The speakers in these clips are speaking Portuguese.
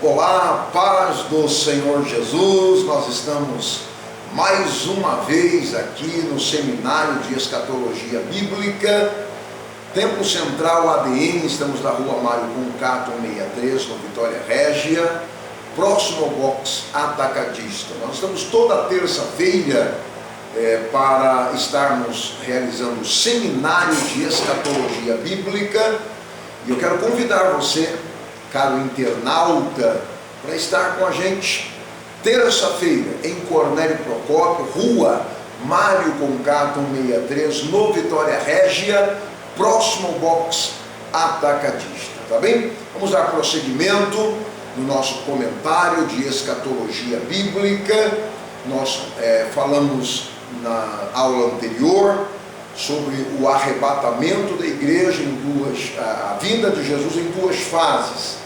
Olá, paz do Senhor Jesus. Nós estamos mais uma vez aqui no Seminário de Escatologia Bíblica, Templo Central ADN. Estamos na rua Mário Concato 163, no Vitória Régia, próximo ao box Atacadista. Nós estamos toda terça-feira para estarmos realizando o Seminário de Escatologia Bíblica, e eu quero convidar você, caro internauta, para estar com a gente terça-feira em Cornélio Procópio, rua Mário Concato 163, no Vitória Régia, próximo ao box Atacadista, tá bem? Vamos dar prosseguimento no nosso comentário de escatologia bíblica. Nós falamos na aula anterior sobre o arrebatamento da igreja a vinda de Jesus em duas fases.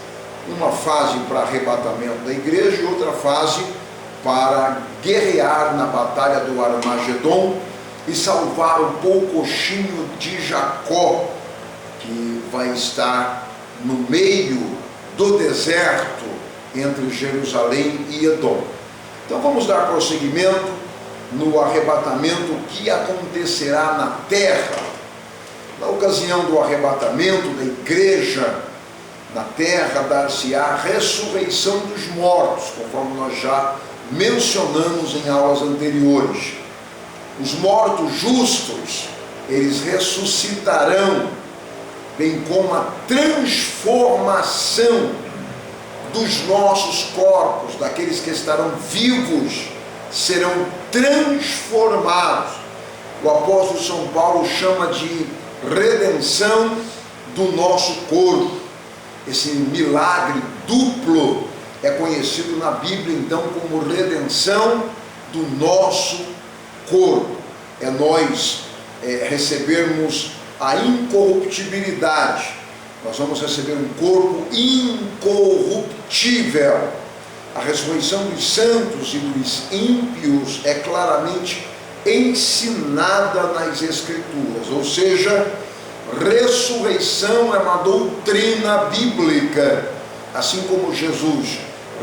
Uma fase para arrebatamento da igreja e outra fase para guerrear na batalha do Armagedon e salvar o poucochinho de Jacó, que vai estar no meio do deserto entre Jerusalém e Edom. Então vamos dar prosseguimento no arrebatamento que acontecerá na terra. Na ocasião do arrebatamento da igreja na terra, dar-se-á a ressurreição dos mortos, conforme nós já mencionamos em aulas anteriores. Os mortos justos, eles ressuscitarão, bem como a transformação dos nossos corpos, daqueles que estarão vivos, serão transformados. O apóstolo São Paulo chama de redenção do nosso corpo. Esse milagre duplo é conhecido na Bíblia então como redenção do nosso corpo. É nós recebermos a incorruptibilidade. Nós vamos receber um corpo incorruptível. A ressurreição dos santos e dos ímpios é claramente ensinada nas Escrituras, ou seja, ressurreição é uma doutrina bíblica. Assim como Jesus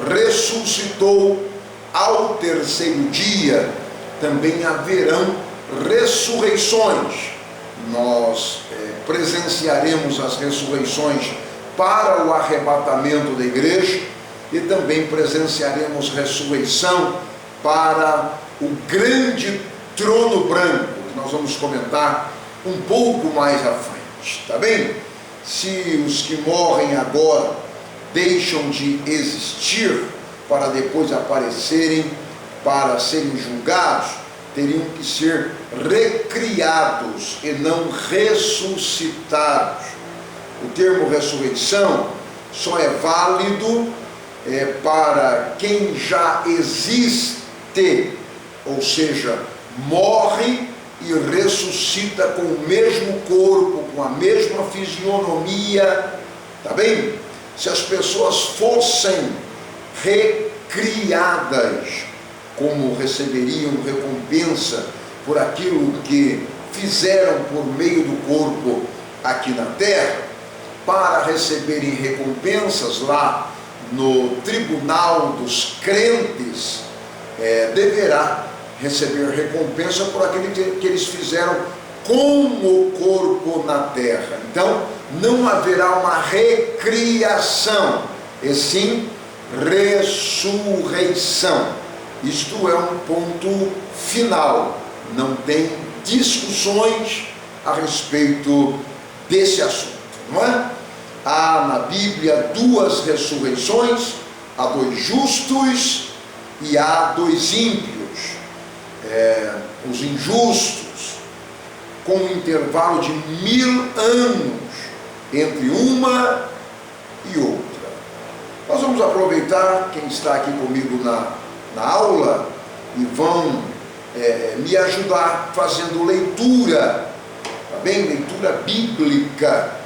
ressuscitou ao terceiro dia, também haverão ressurreições. Nós presenciaremos as ressurreições para o arrebatamento da igreja e também presenciaremos ressurreição para o grande trono branco, que nós vamos comentar um pouco mais à frente, tá bem? Se os que morrem agora deixam de existir para depois aparecerem para serem julgados, teriam que ser recriados e não ressuscitados. O termo ressurreição só é válido para quem já existe, ou seja, morre e ressuscita com o mesmo corpo, com a mesma fisionomia, tá bem? Se as pessoas fossem recriadas, como receberiam recompensa por aquilo que fizeram por meio do corpo aqui na terra, para receberem recompensas lá no tribunal dos crentes, deverá receber recompensa por aquilo que eles fizeram com o corpo na terra. Então, não haverá uma recriação, e sim ressurreição. Isto é um ponto final, não tem discussões a respeito desse assunto, não é? Há na Bíblia duas ressurreições, há dois justos e há dois ímpios. Os injustos, com um intervalo de 1000 anos entre uma e outra. Nós vamos aproveitar, quem está aqui comigo na aula, e vão me ajudar fazendo leitura, tá bem? Leitura bíblica.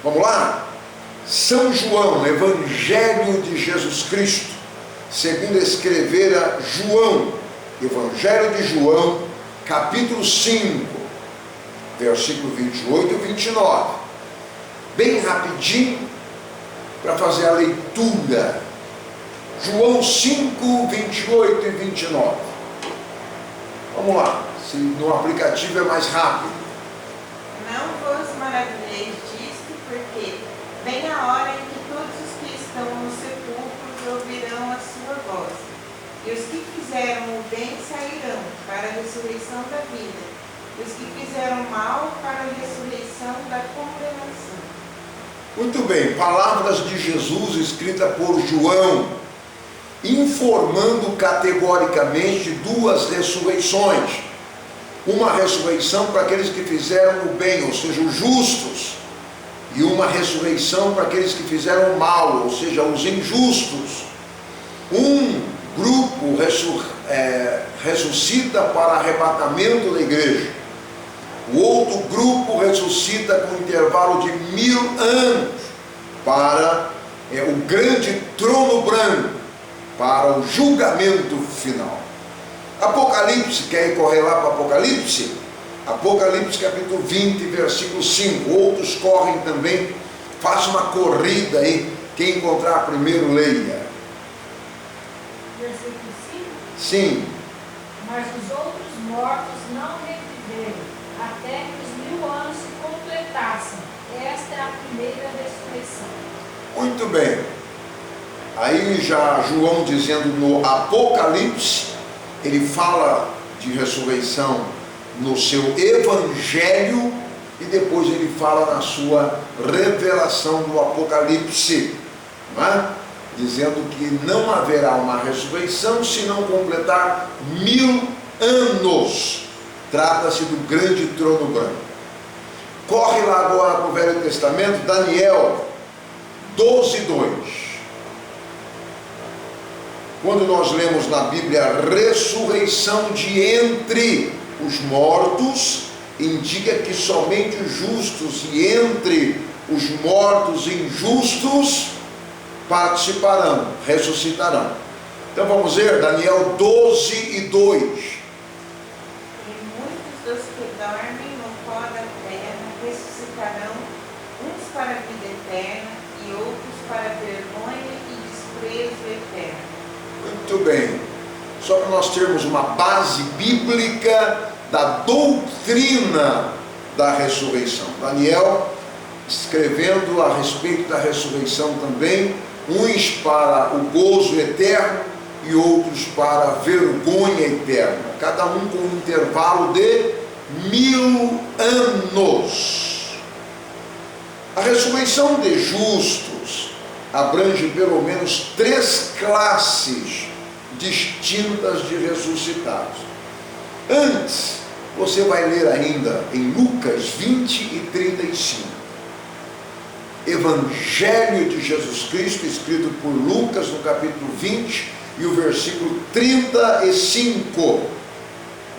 Vamos lá? São João, Evangelho de Jesus Cristo, segundo escrevera João, Evangelho de João, capítulo 5, versículo 28 e 29. Bem rapidinho, para fazer a leitura João 5, 28 e 29. Vamos lá, se no aplicativo é mais rápido. Não vos maravilheis disto, porque vem a hora em que todos os que estão nos sepulcros ouvirão a sua voz. E os que fizeram o bem sairão para a ressurreição da vida, e os que fizeram mal para a ressurreição da condenação. Muito bem, palavras de Jesus escritas por João, informando categoricamente duas ressurreições. Uma ressurreição para aqueles que fizeram o bem, ou seja, os justos, e uma ressurreição para aqueles que fizeram o mal, ou seja, os injustos. Um grupo ressuscita para arrebatamento da igreja. O outro grupo ressuscita com um intervalo de 1000 anos para o grande trono branco, para o julgamento final. Apocalipse, quer ir correr lá para Apocalipse? Apocalipse capítulo 20, versículo 5. Outros correm também, faça uma corrida aí, quem encontrar primeiro leia. Versículo 5. Sim. Mas os outros mortos não reviveram, até que os 1000 anos se completassem. Esta é a primeira ressurreição. Muito bem. Aí já João dizendo no Apocalipse, ele fala de ressurreição no seu evangelho e depois ele fala na sua revelação do Apocalipse, não é? Dizendo que não haverá uma ressurreição se não completar 1000 anos. Trata-se do grande trono branco. Corre lá agora para o Velho Testamento, Daniel 12, 2. Quando nós lemos na Bíblia a ressurreição de entre os mortos, indica que somente os justos e entre os mortos e injustos participarão, ressuscitarão. Então vamos ver Daniel 12 e 2. E muitos dos que dormem no pó da terra ressuscitarão, uns para a vida eterna e outros para a vergonha e desprezo eterno. Muito bem, só para nós termos uma base bíblica da doutrina da ressurreição. Daniel escrevendo a respeito da ressurreição também, uns para o gozo eterno e outros para a vergonha eterna, cada um com um intervalo de 1000 anos. A ressurreição de justos abrange pelo menos 3 classes distintas de ressuscitados. Antes, você vai ler ainda em Lucas 20 e 35. Evangelho de Jesus Cristo, escrito por Lucas no capítulo 20 e o versículo 35.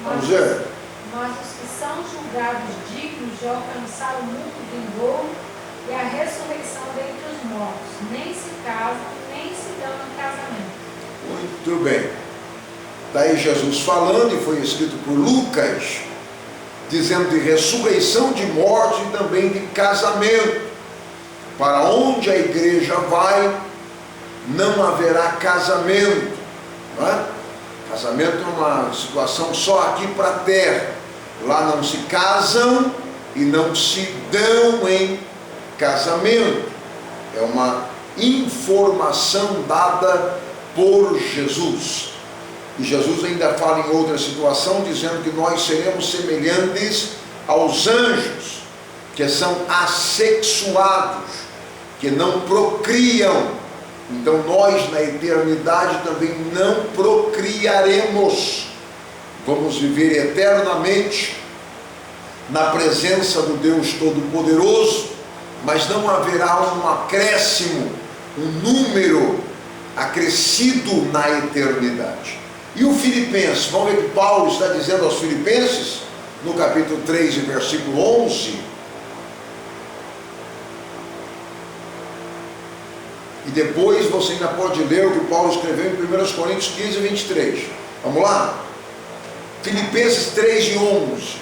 Vamos ver? Mas os que são julgados dignos de alcançar o mundo vindouro e a ressurreição dentre os mortos, nem se casam, nem se dão em casamento. Muito bem. Daí Jesus falando, e foi escrito por Lucas, dizendo de ressurreição de morte e também de casamento. Para onde a igreja vai, não haverá casamento. Não é? Casamento é uma situação só aqui para a terra. Lá não se casam e não se dão em casamento. É uma informação dada por Jesus. E Jesus ainda fala em outra situação, dizendo que nós seremos semelhantes aos anjos, que são assexuados, que não procriam. Então nós na eternidade também não procriaremos. Vamos viver eternamente na presença do Deus Todo-Poderoso, mas não haverá um acréscimo, um número acrescido na eternidade. E o Filipenses, vamos ver o que Paulo está dizendo aos Filipenses, no capítulo 3 e versículo 11. E depois você ainda pode ler o que Paulo escreveu em 1 Coríntios 15 e 23. Vamos lá? Filipenses 3 e 11.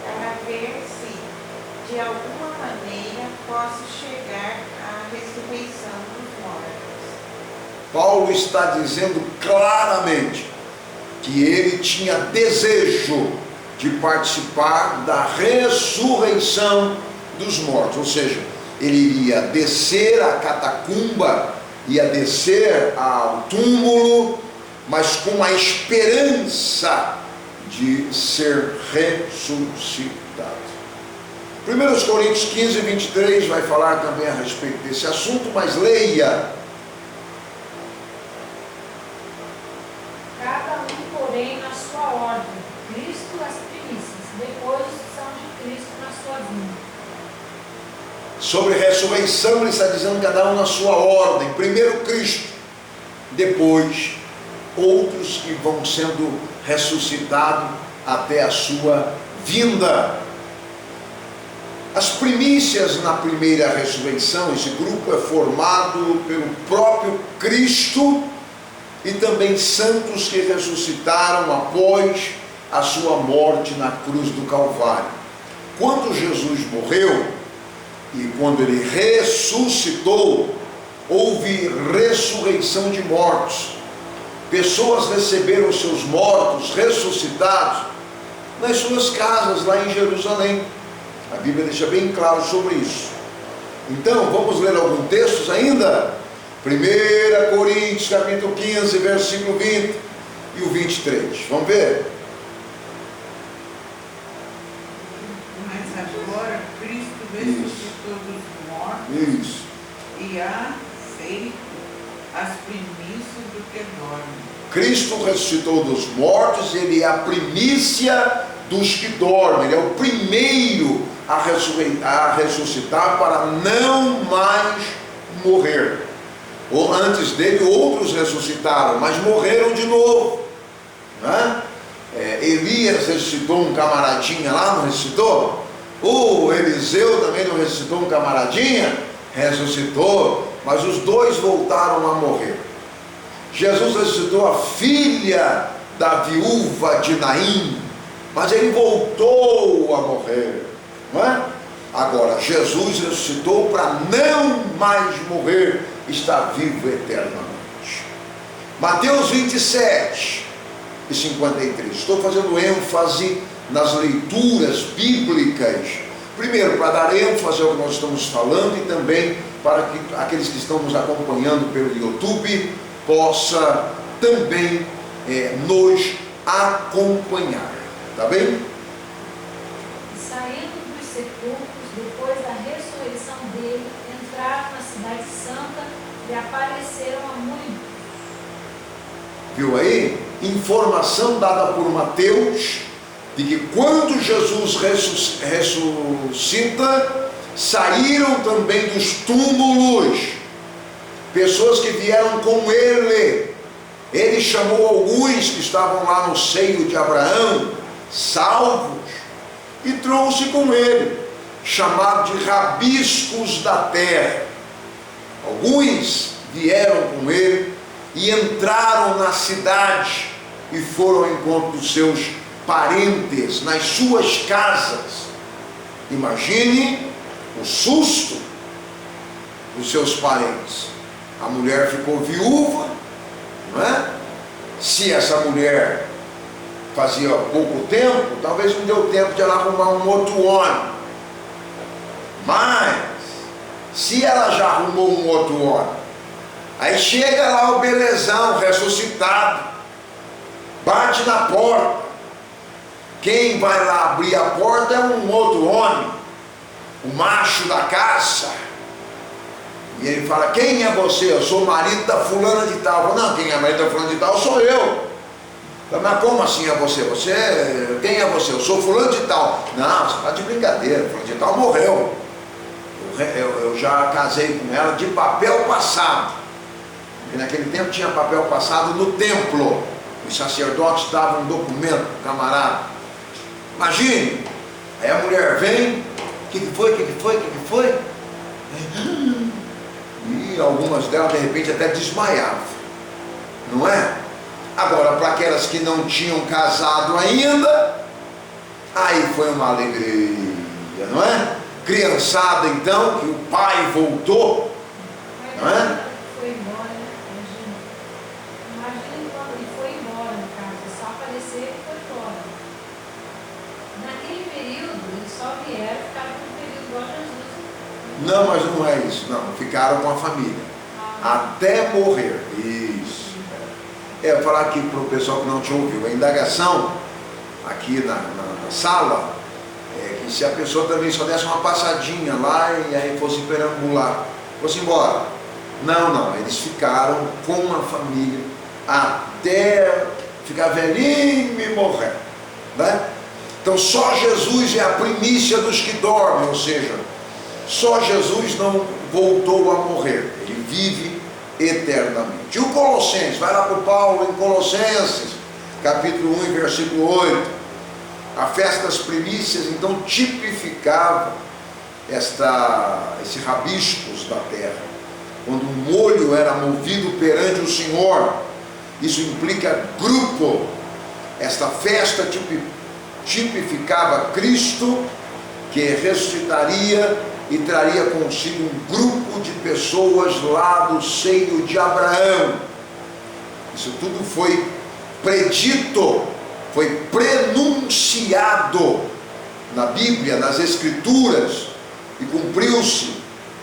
Para ver se, de alguma maneira, posso chegar à ressurreição dos mortos. Paulo está dizendo claramente que ele tinha desejo de participar da ressurreição dos mortos, ou seja, ele iria descer à catacumba, ia descer ao túmulo, mas com a esperança de ser ressuscitado. 1 Coríntios 15, 23 vai falar também a respeito desse assunto, mas leia. Cada um, porém, na sua ordem, Cristo as primícias, depois são de Cristo na sua vinda. Sobre ressurreição, ele está dizendo cada um na sua ordem. Primeiro Cristo, depois outros que vão sendo ressuscitados até a sua vinda. As primícias na primeira ressurreição, esse grupo é formado pelo próprio Cristo e também santos que ressuscitaram após a sua morte na cruz do Calvário. Quando Jesus morreu e quando ele ressuscitou, houve ressurreição de mortos. Pessoas receberam seus mortos ressuscitados nas suas casas lá em Jerusalém. A Bíblia deixa bem claro sobre isso. Então, vamos ler alguns textos ainda? 1 Coríntios capítulo 15, versículo 20 e o 23. Vamos ver? Mas agora Cristo ressuscitou dos mortos. Isso. E há feito as primícias do que dorme. Cristo ressuscitou dos mortos, ele é a primícia dos que dormem, ele é o primeiro a ressuscitar para não mais morrer. Ou antes dele outros ressuscitaram, mas morreram de novo, né? Elias ressuscitou um camaradinha lá, não ressuscitou? O Eliseu também não ressuscitou um camaradinha? Ressuscitou, mas os dois voltaram a morrer. Jesus ressuscitou a filha da viúva de Naim, mas ele voltou a morrer, não é? Agora, Jesus ressuscitou para não mais morrer, está vivo eternamente. Mateus 27 e 53. Estou fazendo ênfase nas leituras bíblicas, primeiro para dar ênfase ao que nós estamos falando e também para que aqueles que estão nos acompanhando pelo YouTube possa também nos acompanhar, tá bem? Saindo dos sepulcros, depois da ressurreição dele, entraram na cidade santa e apareceram a muitos. Viu aí? Informação dada por Mateus, de que quando Jesus ressuscita, saíram também dos túmulos pessoas que vieram com ele. Ele chamou alguns que estavam lá no seio de Abraão, salvos, e trouxe com ele, chamado de rabiscos da terra. Alguns vieram com ele e entraram na cidade e foram ao encontro dos seus parentes, nas suas casas. Imagine o susto dos seus parentes. A mulher ficou viúva, não é? Se essa mulher fazia pouco tempo, talvez não deu tempo de ela arrumar um outro homem. Mas, se ela já arrumou um outro homem, aí chega lá o belezão ressuscitado, bate na porta. Quem vai lá abrir a porta é um outro homem, o macho da casa. E ele fala: quem é você? Eu sou o marido da fulana de tal. Não, quem é o marido da fulana de tal? Sou eu. Mas como assim é você? Quem é você? Eu sou fulano de tal. Não, você está de brincadeira, fulano de tal morreu. Eu já casei com ela de papel passado. E naquele tempo tinha papel passado no templo. Os sacerdotes davam um documento para o camarada. Imagine, aí a mulher vem: o que foi? E algumas delas de repente até desmaiavam, não é? Agora, para aquelas que não tinham casado ainda, aí foi uma alegria, não é? Criançada então, que o pai voltou, não é? Foi embora, período, eles só vieram e ficaram por um período igual a Jesus. Não, mas não é isso, não. Ficaram com a família. Até morrer. Isso. Eu falar aqui para o pessoal que não te ouviu. A indagação aqui na sala é que se a pessoa também só desse uma passadinha lá e aí fosse perambular, fosse embora. Não. Eles ficaram com a família até ficar velhinho e morrer. Né? Então só Jesus é a primícia dos que dormem, ou seja, só Jesus não voltou a morrer, ele vive eternamente. E o Colossenses, vai lá para o Paulo em Colossenses, capítulo 1, versículo 8, a festa das primícias então tipificava esse rabiscos da terra, quando um molho era movido perante o Senhor, isso implica grupo. Esta festa tipificava Cristo, que ressuscitaria e traria consigo um grupo de pessoas lá do seio de Abraão. Isso tudo foi predito, foi prenunciado na Bíblia, nas Escrituras, e cumpriu-se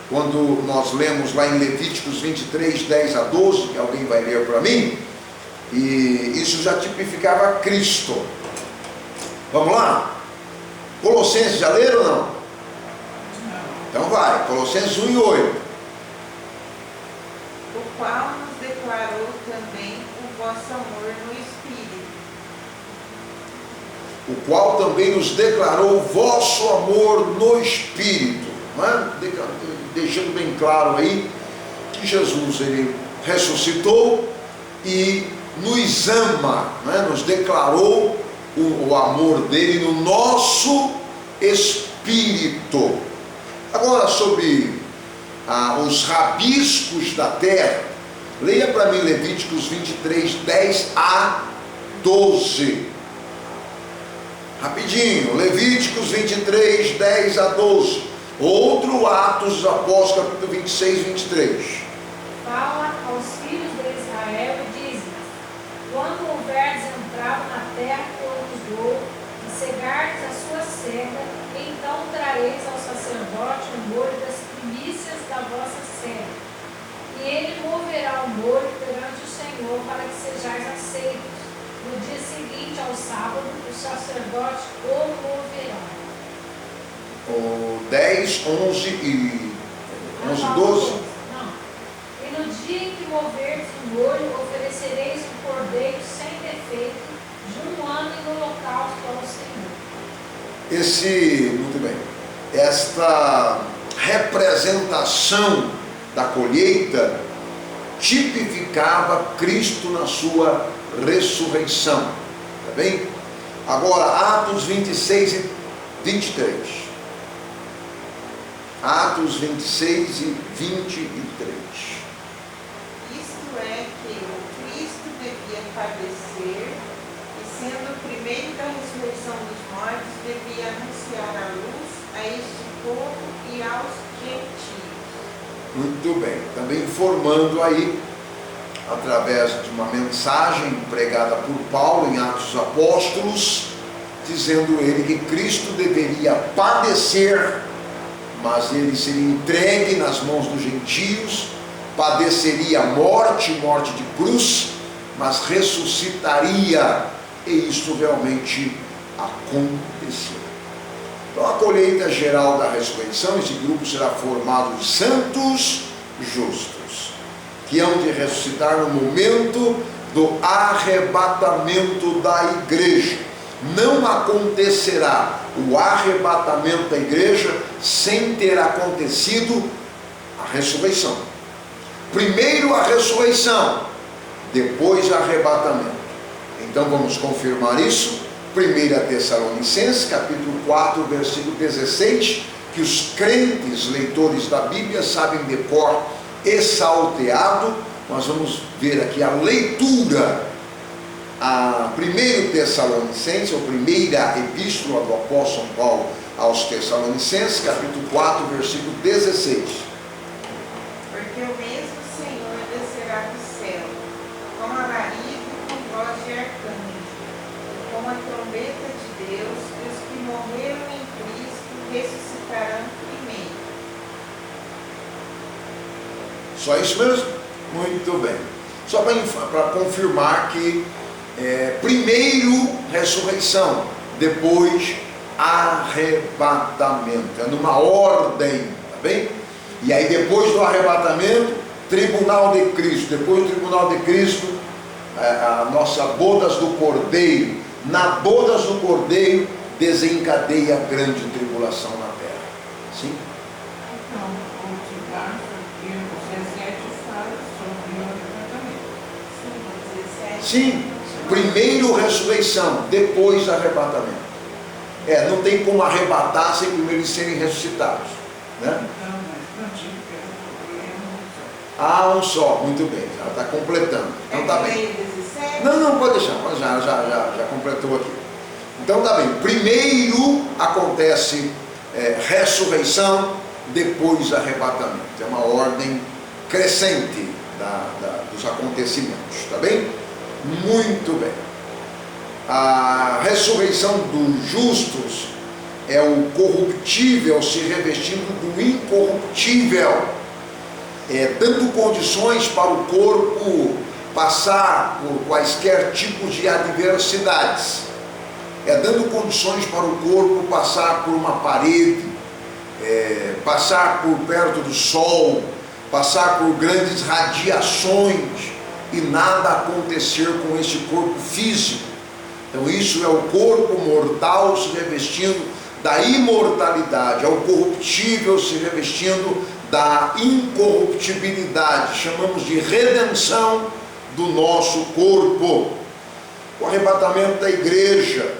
quando nós lemos lá em Levíticos 23, 10 a 12, que alguém vai ler para mim, e isso já tipificava Cristo. Vamos lá? Colossenses, já leram ou não? Então vai, Colossenses 1 e 8. O qual nos declarou também o vosso amor no Espírito. O qual também nos declarou o vosso amor no Espírito. Não é? Deixando bem claro aí que Jesus, ele ressuscitou e nos ama, não é? Nos declarou o amor dele no nosso espírito. Agora, sobre os rabiscos da terra, leia para mim Levíticos 23, 10 a 12. Rapidinho, Levíticos 23, 10 a 12. Outro Atos dos Apóstolos, capítulo 26, 23. Fala aos filhos de Israel e diz-lhes: quando houverdes entrado na terra que eu vos dou, e cegardes a sua cega, então trareis ao sacerdote o molho das primícias da vossa cega. E ele moverá o molho perante o Senhor para que sejais aceitos. No dia seguinte ao sábado, o sacerdote o moverá. O 10, 11 e 11, 12. Não. E no dia em que moverdes o molho, oferecereis um cordeiro sem defeito de 1 ano em holocausto ao Senhor. Muito bem, esta representação da colheita tipificava Cristo na sua ressurreição, tá bem? Agora, Atos 26 e 23. Atos 26 e 23. Isto é que o Cristo devia padecer e, sendo o primeiro da ressurreição dos mortos, devia anunciar a luz a este povo e aos gentios. Muito bem, também informando aí, através de uma mensagem pregada por Paulo em Atos dos Apóstolos, dizendo ele que Cristo deveria padecer, mas ele seria entregue nas mãos dos gentios, padeceria morte de cruz, mas ressuscitaria, e isso realmente aconteceu. Então a colheita geral da ressurreição, esse grupo será formado de santos justos, que hão de ressuscitar no momento do arrebatamento da igreja. Não acontecerá o arrebatamento da igreja sem ter acontecido a ressurreição. Primeiro a ressurreição, depois o arrebatamento. Então vamos confirmar isso. 1 Tessalonicenses, capítulo 4, versículo 16, que os crentes leitores da Bíblia sabem de cor e salteado. Nós vamos ver aqui a leitura. A 1 Tessalonicenses, a primeira epístola do apóstolo Paulo aos Tessalonicenses, capítulo 4, versículo 16. Porque o mesmo Senhor descerá do céu, com alarido e com voz de arcanjo, com a trombeta de Deus, e os que morreram em ressuscitarão primeiro. Só isso mesmo? Muito bem. Só para confirmar que primeiro ressurreição, depois arrebatamento. É numa ordem, tá bem? E aí depois do arrebatamento, tribunal de Cristo. Depois do tribunal de Cristo, a nossa bodas do Cordeiro. Na bodas do Cordeiro desencadeia a grande tribulação na terra. Sim? Então, o Tiago e o 17 fala sobre o arrebatamento. Sim. Primeiro ressurreição, depois arrebatamento. Não tem como arrebatar sem primeiro eles serem ressuscitados, né? Então, mas não tinha que Um só, muito bem, já está completando. Então tá bem. 17? Não, pode deixar, já completou aqui. Então tá bem. Primeiro acontece ressurreição, depois arrebatamento. É uma ordem crescente dos acontecimentos, tá bem? Muito bem. A ressurreição dos justos é o corruptível se revestindo do incorruptível, dando condições para o corpo passar por quaisquer tipos de adversidades, dando condições para o corpo passar por uma parede, passar por perto do sol, passar por grandes radiações e nada acontecer com esse corpo físico. Então isso é o corpo mortal se revestindo da imortalidade, é o corruptível se revestindo da incorruptibilidade. Chamamos de redenção do nosso corpo. O arrebatamento da igreja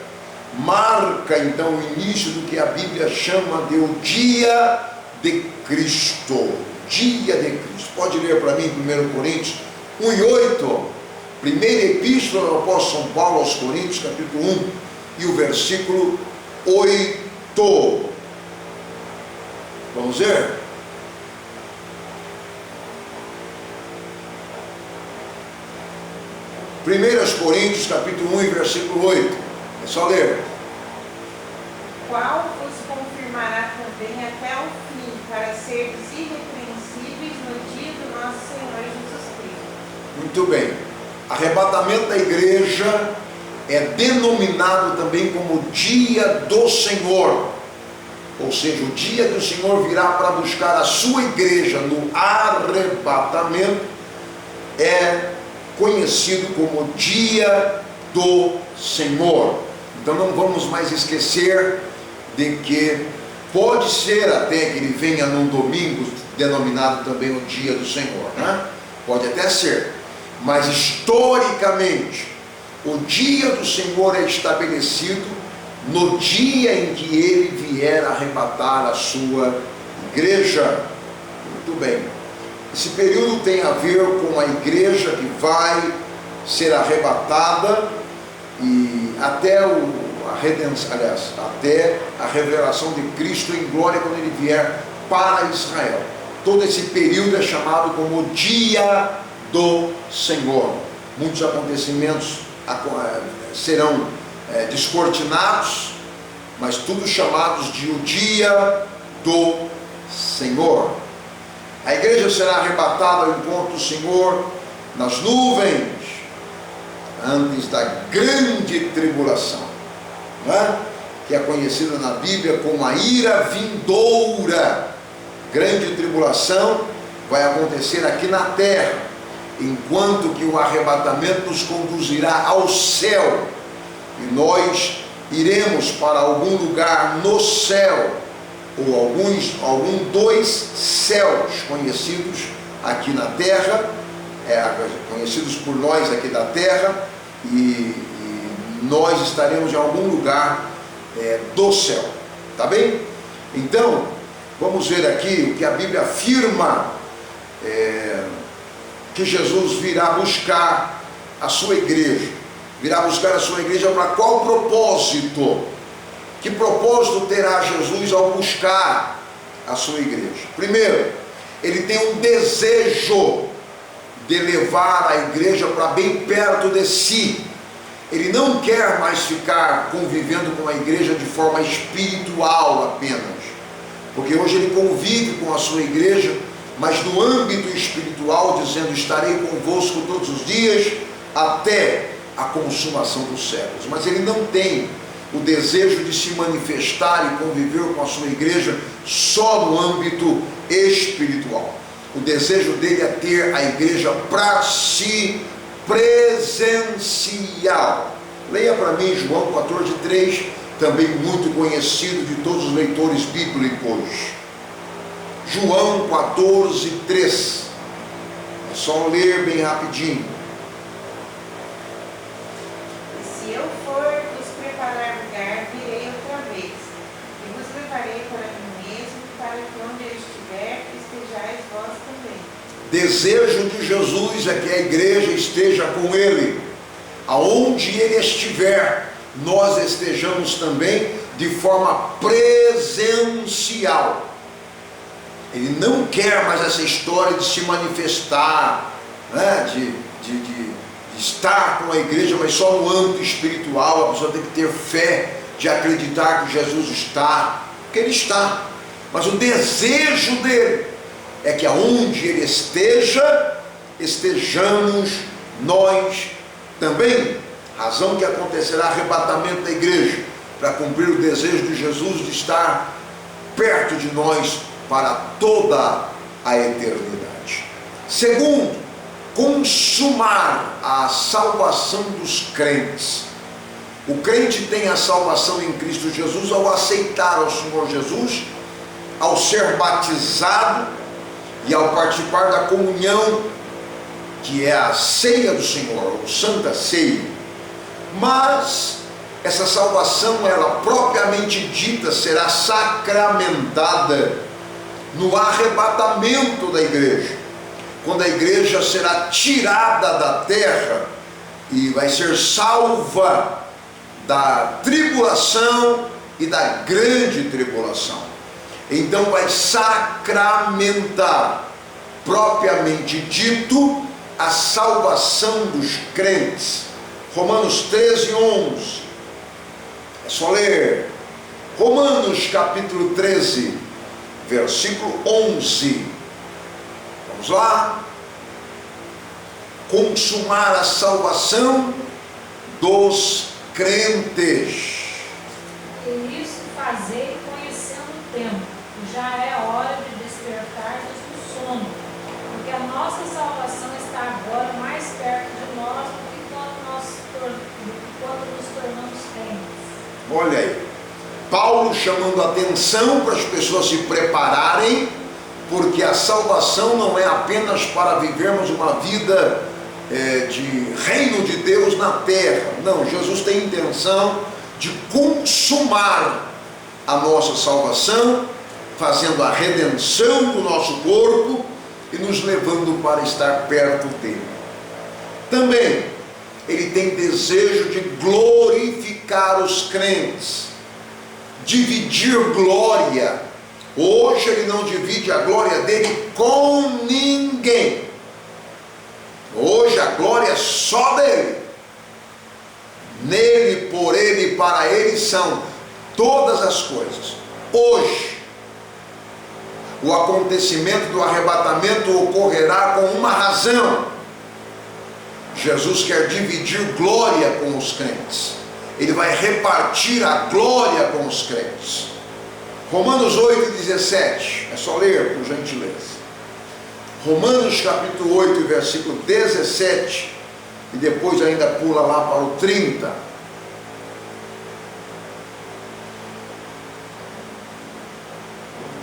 marca então o início do que a Bíblia chama de o dia de Cristo. Dia de Cristo. Pode ler para mim 1 Coríntios 1:8, primeira epístola do apóstolo São Paulo aos Coríntios, capítulo 1, e o versículo 8. Vamos ver? Primeiras Coríntios, capítulo 1 e versículo 8. É só ler. Qual vos confirmará também até o fim, para seres irrepreensíveis no dia do nosso Senhor Jesus Cristo. Muito bem. Arrebatamento da igreja é denominado também como dia do Senhor. Ou seja, o dia que o Senhor virá para buscar a sua igreja no arrebatamento é conhecido como dia do Senhor. Então não vamos mais esquecer de que pode ser até que ele venha num domingo, denominado também o dia do Senhor, né? Pode até ser, mas historicamente o dia do Senhor é estabelecido no dia em que ele vier arrebatar a sua igreja. Muito bem. Esse período tem a ver com a igreja que vai ser arrebatada e até a redenção, aliás, até a revelação de Cristo em glória quando ele vier para Israel. Todo esse período é chamado como o dia do Senhor. Muitos acontecimentos serão descortinados, mas tudo chamados de o dia do Senhor. A igreja será arrebatada ao encontro do Senhor nas nuvens, antes da grande tribulação, não é? Que é conhecida na Bíblia como a ira vindoura. Grande tribulação vai acontecer aqui na terra, enquanto que o arrebatamento nos conduzirá ao céu, e nós iremos para algum lugar no céu, ou dois céus conhecidos aqui na terra, conhecidos por nós aqui da terra, e nós estaremos em algum lugar do céu, tá bem? Então, vamos ver aqui o que a Bíblia afirma, que Jesus virá buscar a sua igreja. Virá buscar a sua igreja para qual propósito? Que propósito terá Jesus ao buscar a sua igreja? Primeiro, ele tem um desejo de levar a igreja para bem perto de si. Ele não quer mais ficar convivendo com a igreja de forma espiritual apenas. porque hoje ele convive com a sua igreja, mas no âmbito espiritual, dizendo: estarei convosco todos os dias, até a consumação dos séculos. Mas ele não tem o desejo de se manifestar e conviver com a sua igreja só no âmbito espiritual. O desejo dele é ter a igreja para si presencial. Leia para mim João 14:3, também muito conhecido de todos os leitores bíblicos. João 14:3. É só ler bem rapidinho. E se eu for vos preparar lugar, virei outra vez, e vos levarei para mim mesmo, para que onde eu estiver, estejais vós também. Desejo de Jesus é que a igreja esteja com ele. Aonde ele estiver, nós estejamos também de forma presencial. Ele não quer mais essa história de se manifestar, né? de estar com a igreja, mas só no âmbito espiritual. A pessoa tem que ter fé de acreditar que Jesus está, porque ele está. Mas o desejo dele é que aonde ele esteja, estejamos nós também. Razão que acontecerá arrebatamento da igreja, para cumprir o desejo de Jesus de estar perto de nós para toda a eternidade. Segundo, consumar a salvação dos crentes. O crente tem a salvação em Cristo Jesus ao aceitar ao Senhor Jesus, ao ser batizado e ao participar da comunhão, que é a ceia do Senhor, ou Santa Ceia. Mas essa salvação, ela propriamente dita, será sacramentada no arrebatamento da igreja, quando a igreja será tirada da terra e vai ser salva da tribulação e da grande tribulação. Então vai sacramentar, propriamente dito, a salvação dos crentes. Romanos 13:11. É só ler. Romanos capítulo 13, versículo 11. Vamos lá. Consumar a salvação dos crentes. E isso fazei conhecendo o tempo, que já é hora de despertar-nos do sono, porque a nossa salvação está agora mais perto de nós do que quando nos tornamos crentes. Olha aí, Paulo chamando a atenção para as pessoas se prepararem, porque a salvação não é apenas para vivermos uma vida de reino de Deus na terra. Não, Jesus tem intenção de consumar a nossa salvação, fazendo a redenção do nosso corpo e nos levando para estar perto dele. Também ele tem desejo de glorificar os crentes, dividir glória. Hoje ele não divide a glória dele com ninguém. Hoje a glória é só dele. Nele, por ele e para ele são todas as coisas. Hoje, o acontecimento do arrebatamento ocorrerá com uma razão. Jesus quer dividir glória com os crentes. Ele vai repartir a glória com os crentes. Romanos 8:17. É só ler, por gentileza. Romanos capítulo 8, versículo 17. E depois ainda pula lá para o 30.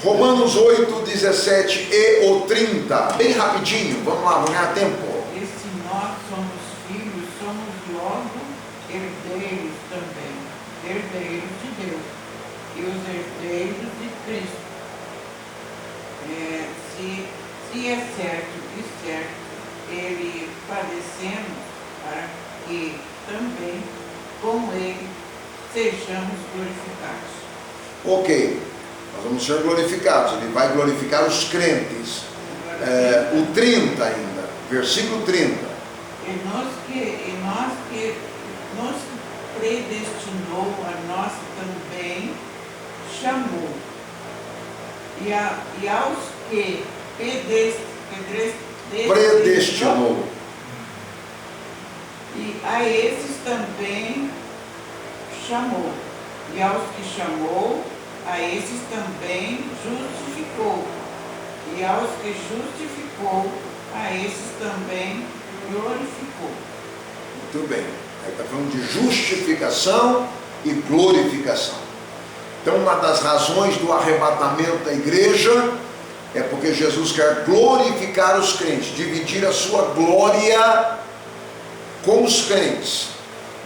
Romanos 8, 17 e o 30. Bem rapidinho, vamos lá, vamos ganhar tempo. E se nós somos filhos, somos logo herdeiros também, herdeiros de Deus e os herdeiros de Cristo. Se é certo e certo, ele padecemos, para que também com ele sejamos glorificados. Ok, nós vamos ser glorificados. Ele vai glorificar os crentes. O 30 ainda, versículo 30. E nós que nos predestinou, a nós também chamou. e aos que predestinou. E a esses também chamou. E aos que chamou, a esses também justificou. E aos que justificou, a esses também glorificou. Muito bem. Aí está falando de justificação e glorificação. Então, uma das razões do arrebatamento da igreja é porque Jesus quer glorificar os crentes, dividir a sua glória com os crentes.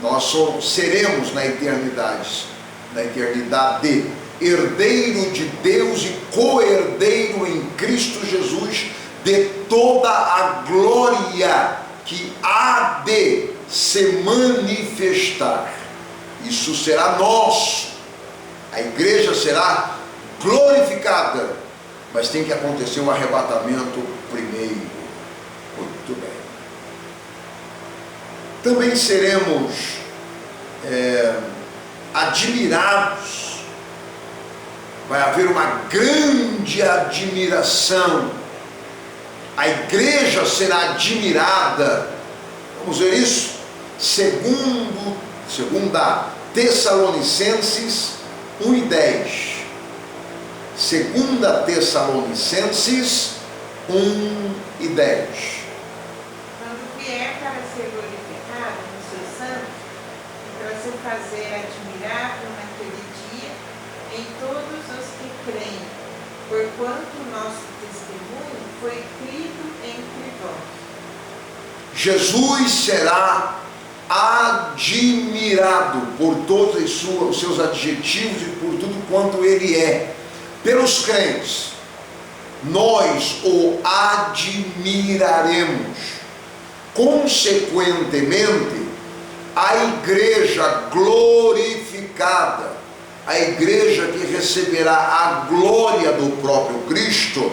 Nós seremos na eternidade, herdeiro de Deus e co-herdeiro em Cristo Jesus de toda a glória que há de se manifestar. Isso será nosso. A igreja será glorificada, mas tem que acontecer o arrebatamento primeiro. Muito bem. Também seremos admirados. Vai haver uma grande admiração. A igreja será admirada. Vamos ver isso? Segunda Tessalonicenses 1:10. Segunda Tessalonicenses 1:10. Quando vier para ser glorificado nos seus santos, para se fazer admirável naquele dia em todos os que creem, porquanto o nosso testemunho foi crido entre vós. Jesus será admirado por todos os seus adjetivos e por tudo quanto ele é. Pelos crentes, nós o admiraremos. Consequentemente, a igreja glorificada, a igreja que receberá a glória do próprio Cristo,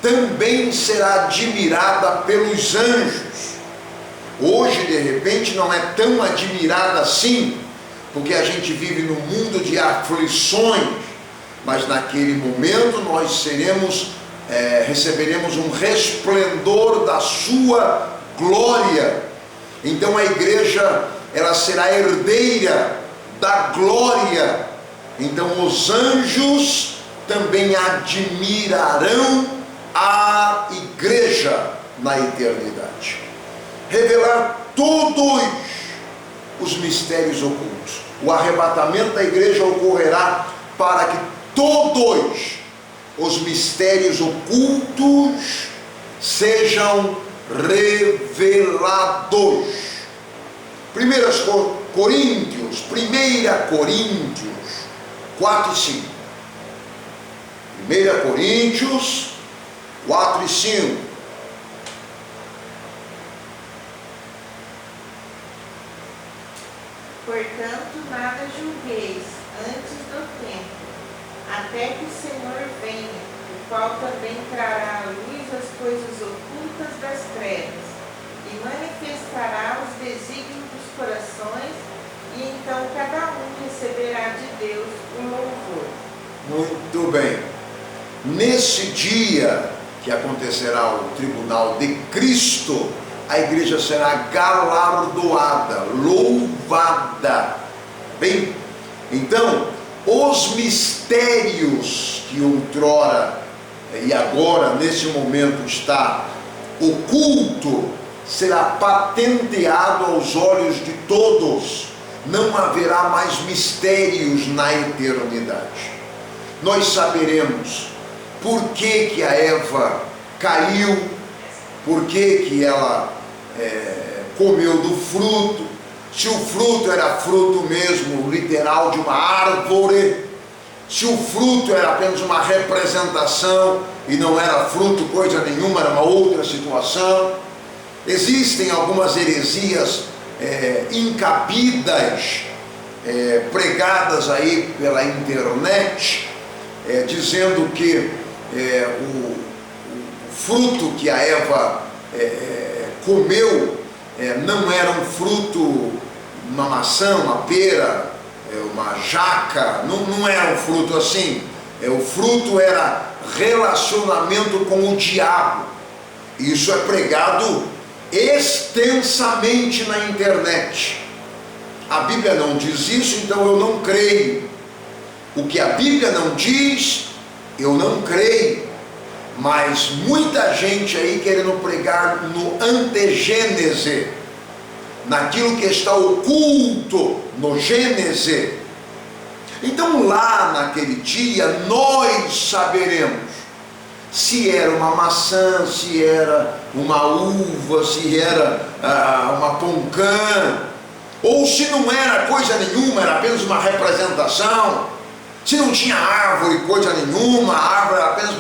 também será admirada pelos anjos. Hoje, de repente, não é tão admirada assim, porque a gente vive num mundo de aflições, mas naquele momento nós receberemos um resplendor da sua glória. Então a igreja, ela será herdeira da glória. Então os anjos também admirarão a igreja na eternidade. Revelar todos os mistérios ocultos. O arrebatamento da igreja ocorrerá para que todos os mistérios ocultos sejam revelados. 1 Coríntios 4 e 5. 1 Coríntios 4 e 5. Portanto, nada julgueis antes do tempo, até que o Senhor venha, o qual também trará à luz as coisas ocultas das trevas, e manifestará os desígnios dos corações, e então cada um receberá de Deus o louvor. Muito bem. Nesse dia que acontecerá o tribunal de Cristo, a igreja será galardoada, louvada. Bem, então, os mistérios que outrora e agora, nesse momento, está oculto, será patenteado aos olhos de todos. Não haverá mais mistérios na eternidade. Nós saberemos por que a Eva caiu, por que ela comeu do fruto, se o fruto era fruto mesmo, literal, de uma árvore, se o fruto era apenas uma representação e não era fruto coisa nenhuma, era uma outra situação. Existem algumas heresias incabidas, pregadas aí pela internet, dizendo que o fruto que a Eva comeu não era um fruto, uma maçã, uma pera, uma jaca, não era um fruto assim. O fruto era relacionamento com o diabo. Isso é pregado extensamente na internet. A Bíblia não diz isso, então eu não creio. O que a Bíblia não diz, eu não creio. Mas muita gente aí querendo pregar no antegênese, naquilo que está oculto no Gênese. Então lá naquele dia nós saberemos se era uma maçã, se era uma uva, se era uma poncã, ou se não era coisa nenhuma, era apenas uma representação, se não tinha árvore, coisa nenhuma, a árvore era apenas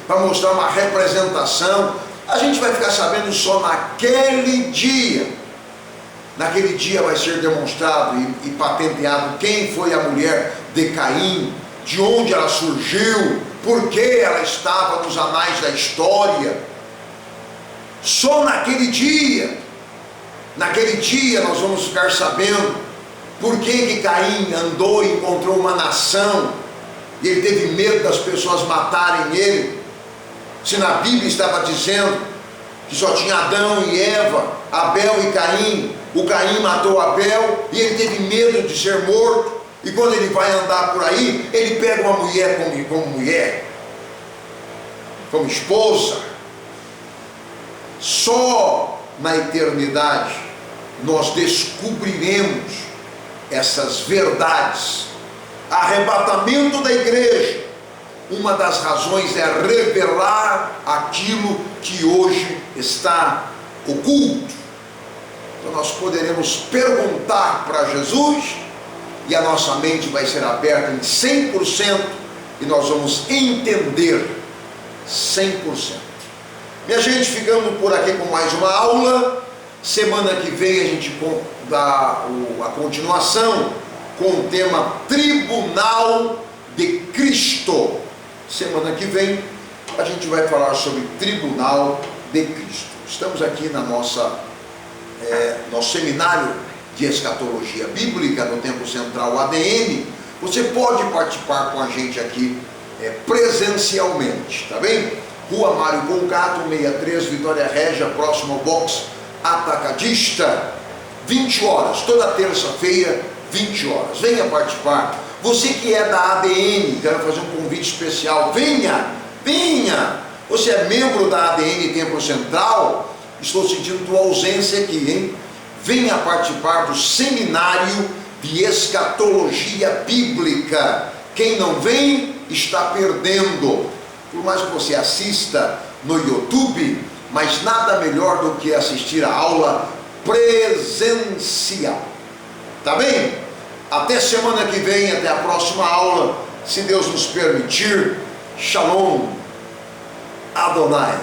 para mostrar uma representação. A gente vai ficar sabendo só naquele dia. Naquele dia vai ser demonstrado e patenteado quem foi a mulher de Caim, de onde ela surgiu, por que ela estava nos anais da história. Só naquele dia nós vamos ficar sabendo por que Caim andou e encontrou uma nação e ele teve medo das pessoas matarem ele, se na Bíblia estava dizendo que só tinha Adão e Eva, Abel e Caim. O Caim matou Abel e ele teve medo de ser morto, e quando ele vai andar por aí, ele pega uma mulher como mulher, como esposa. Só na eternidade nós descobriremos essas verdades. Arrebatamento da igreja, uma das razões é revelar aquilo que hoje está oculto. Então nós poderemos perguntar para Jesus e a nossa mente vai ser aberta em 100% e nós vamos entender 100%. Minha gente, ficando por aqui com mais uma aula. Semana que vem a gente dá a continuação com o tema Tribunal de Cristo. Semana que vem a gente vai falar sobre Tribunal de Cristo. Estamos aqui na nosso seminário de escatologia bíblica no Templo Central ADN. Você pode participar com a gente aqui presencialmente, tá bem? Rua Mário Concato, 63, Vitória Régia, próximo ao box Atacadista, 20 horas, toda terça-feira, 20 horas. Venha participar. Você que é da ADN, quero fazer um convite especial. Venha. Você é membro da ADN Templo Central? Estou sentindo tua ausência aqui, hein? Venha participar do seminário de escatologia bíblica. Quem não vem está perdendo. Por mais que você assista no YouTube, mas nada melhor do que assistir a aula presencial. Tá bem? Até semana que vem, até a próxima aula, se Deus nos permitir. Shalom Adonai.